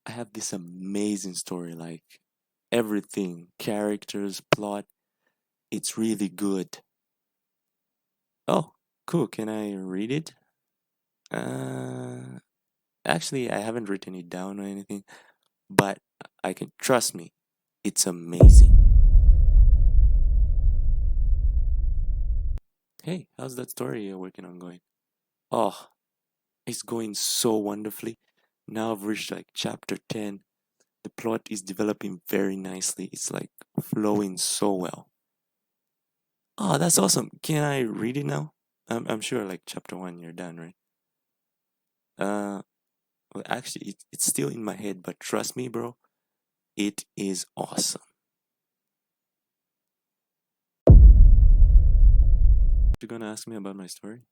I have this amazing story, like everything, characters, plot, it's really good. Oh, cool. Can I read it? Uh, Actually, I haven't written it down or anything, but I can trust me. It's amazing. Hey, how's that story you're working on going? Oh, it's going so wonderfully. Now I've reached like chapter 10. The plot is developing very nicely. It's like flowing so well. Oh, that's awesome. Can I read it now? I'm sure like chapter 1 you're done, right? Uh well, actually it's still in my head, but trust me, bro, it is awesome. You're gonna ask me about my story?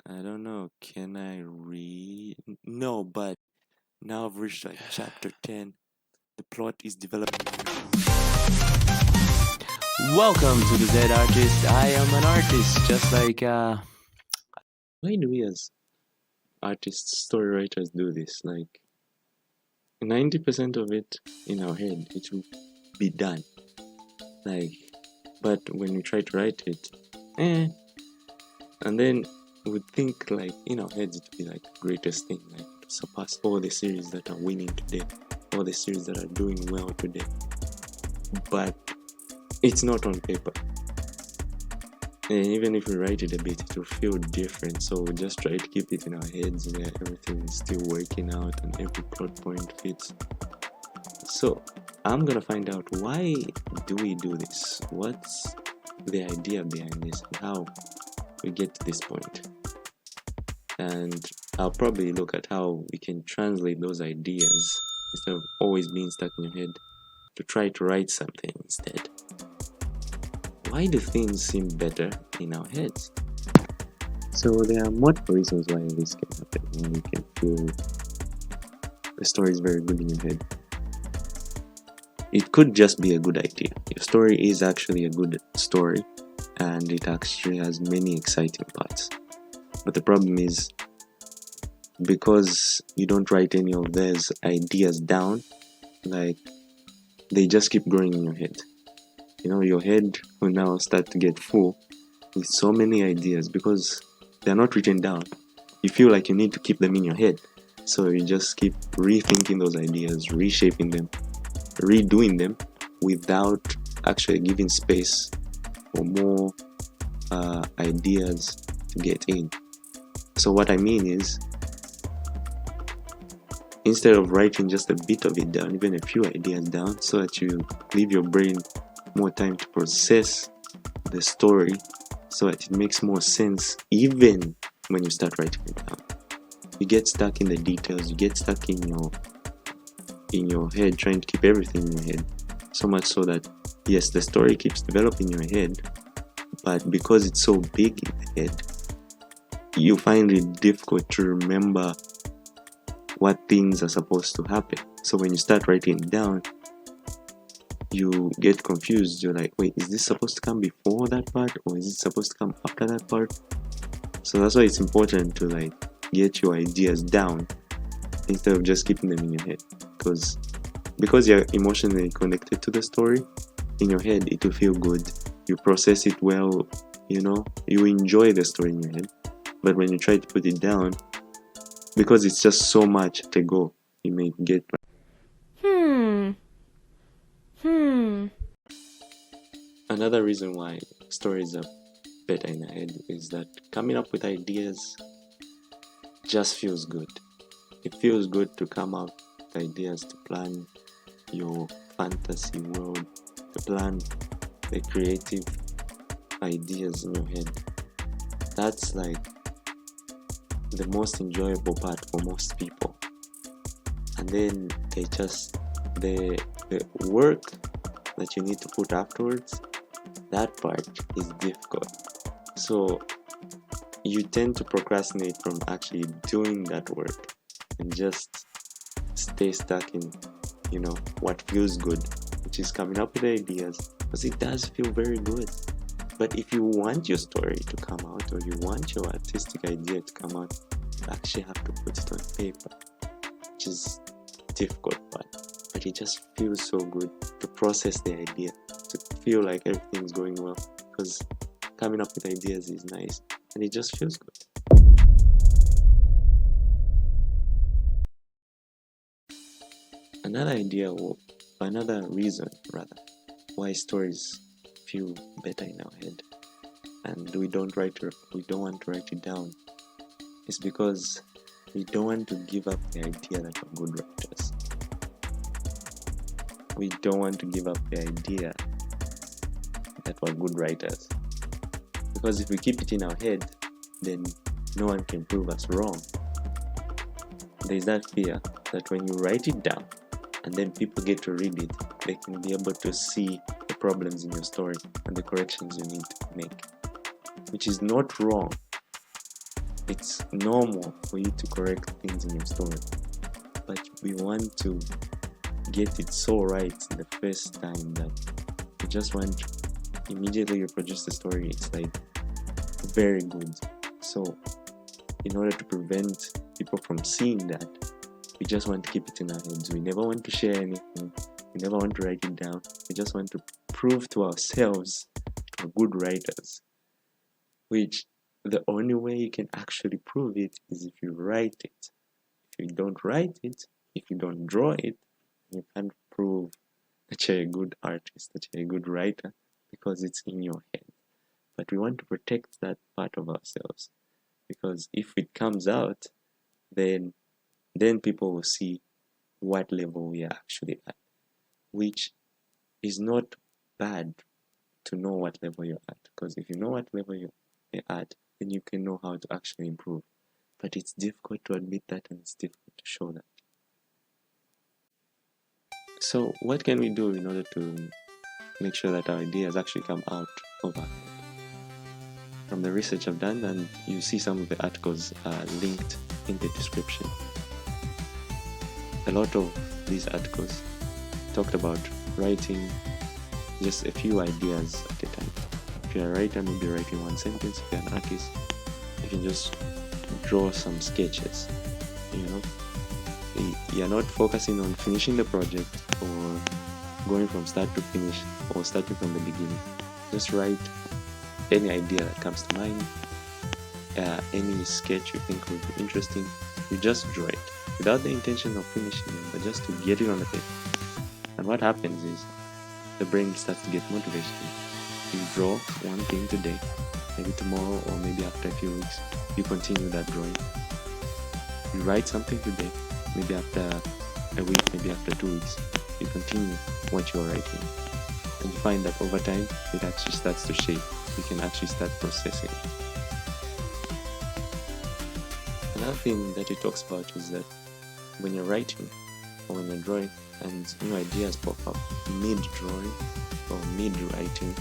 I don't know. Can I read? No, but now I've reached like chapter 10. The plot is developing. Welcome to the Z Artist. I am an artist, just like why do we as artists, story writers do this? Like 90% of it in our head, it will be done. Like, but when we try to write it, eh, and then we think like in our heads it would be like the greatest thing, like to surpass all the series that are winning today, all the series that are doing well today. But it's not on paper. And even if we write it a bit, it will feel different. So we just try to keep it in our heads where everything is still working out and every plot point fits. So I'm gonna find out why do we do this? What's the idea behind this and how we get to this point? And I'll probably look at how we can translate those ideas instead of always being stuck in your head to try to write something instead. Why do things seem better in our heads? So there are multiple reasons why this can happen, and you can feel the story is very good in your head. It could just be a good idea. Your story is actually a good story and it actually has many exciting parts. But the problem is, because you don't write any of those ideas down, like they just keep growing in your head. You know, your head will now start to get full with so many ideas because they're not written down. You feel like you need to keep them in your head. So you just keep rethinking those ideas, reshaping them, redoing them without actually giving space for more ideas to get in. So what I mean is, instead of writing just a bit of it down, even a few ideas down, so that you leave your brain more time to process the story, so that it makes more sense even when you start writing it down. You get stuck in the details, you get stuck in your head trying to keep everything in your head, so much so that yes, the story keeps developing in your head, but because it's so big in the head, you find it difficult to remember what things are supposed to happen. So when you start writing it down, you get confused. You're like, wait, is this supposed to come before that part or is it supposed to come after that part? So that's why it's important to like get your ideas down instead of just keeping them in your head, because you're emotionally connected to the story. In your head it will feel good, you process it well, you know, you enjoy the story in your head. But when you try to put it down, because it's just so much to go, you may get another reason why stories are better in your head is that coming up with ideas just feels good. It feels good to come up with ideas, to plan your fantasy world, to plan the creative ideas in your head. That's like the most enjoyable part for most people. And then the work that you need to put afterwards, that part is difficult. So you tend to procrastinate from actually doing that work and just stay stuck in, you know, what feels good, which is coming up with ideas, because it does feel very good. But if you want your story to come out, or you want your artistic idea to come out, You actually have to put it on paper, which is difficult part, but it just feels so good to process the idea, to feel like everything's going well, because coming up with ideas is nice and it just feels good. Another reason rather why stories feel better in our head and we don't want to write it down is because we don't want to give up the idea that we're good writers. We don't want to give up the idea that we're good writers, because if we keep it in our head, then no one can prove us wrong. There's that fear that when you write it down and then people get to read it, they can be able to see the problems in your story and the corrections you need to make, which is not wrong. It's normal for you to correct things in your story, but we want to get it so right the first time that we just want to immediately reproduce the story. It's like very good. So in order to prevent people from seeing that, we just want to keep it in our heads. We never want to share anything. We never want to write it down. We just want to prove to ourselves we're good writers, which the only way you can actually prove it is if you write it. If you don't write it, if you don't draw it, you can't prove that you're a good artist, that you're a good writer, because it's in your head. But we want to protect that part of ourselves, because if it comes out, then people will see what level we are actually at, which is not bad to know what level you're at, because if you know what level you're at, then you can know how to actually improve. But it's difficult to admit that, and it's difficult to show that. So what can we do in order to make sure that our ideas actually come out of our head? From the research I've done, and you see some of the articles linked in the description, a lot of these articles talked about writing just a few ideas at a time. If you're a writer, maybe writing one sentence. If you're an artist, you can just draw some sketches. You're not focusing on finishing the project or going from start to finish or starting from the beginning. Just write any idea that comes to mind, any sketch you think would be interesting. You just draw it without the intention of finishing it, but just to get it on the paper. And what happens is the brain starts to get motivation. You draw one thing today, maybe tomorrow, or maybe after a few weeks, you continue that drawing. You write something today, maybe after a week, maybe after 2 weeks, you continue what you're writing. And you find that over time, it actually starts to shape. You can actually start processing. Another thing that it talks about is that when you're writing or when you're drawing and new ideas pop up mid-drawing or mid-writing,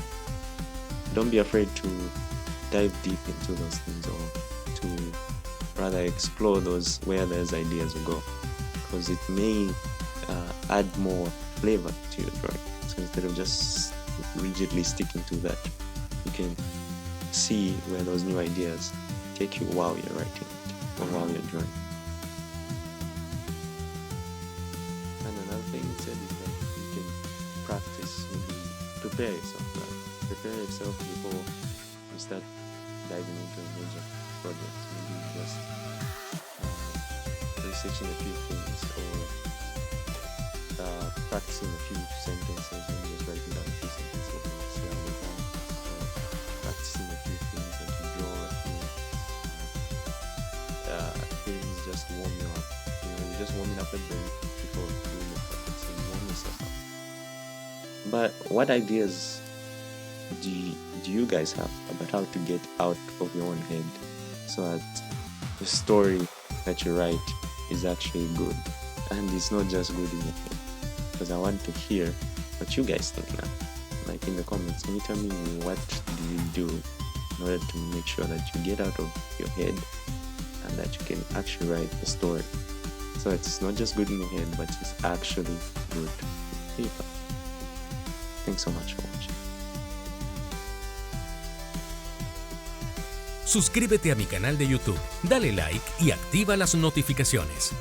don't be afraid to dive deep into those things, or to rather explore those where those ideas will go, because it may add more flavor to your drawing. So instead of just rigidly sticking to that, you can see where those new ideas take you while you're writing it or while you're drawing. And another thing it said is that you can practice, maybe prepare yourself before you start diving into a major project. Maybe just researching a few things, or practicing a few sentences, maybe just writing down a few sentences and see how they come, or practicing a few things, like you draw a few things, just warm you up. You're just warming up the brain before doing the project, so you warm yourself up. But what ideas do you guys have about how to get out of your own head so that the story that you write is actually good, and it's not just good in your head? Because I want to hear what you guys think now. Like in the comments, can you tell me what do you do in order to make sure that you get out of your head and that you can actually write the story so that it's not just good in your head, but it's actually good in paper. Thanks so much for watching. Suscríbete a mi canal de YouTube, dale like y activa las notificaciones.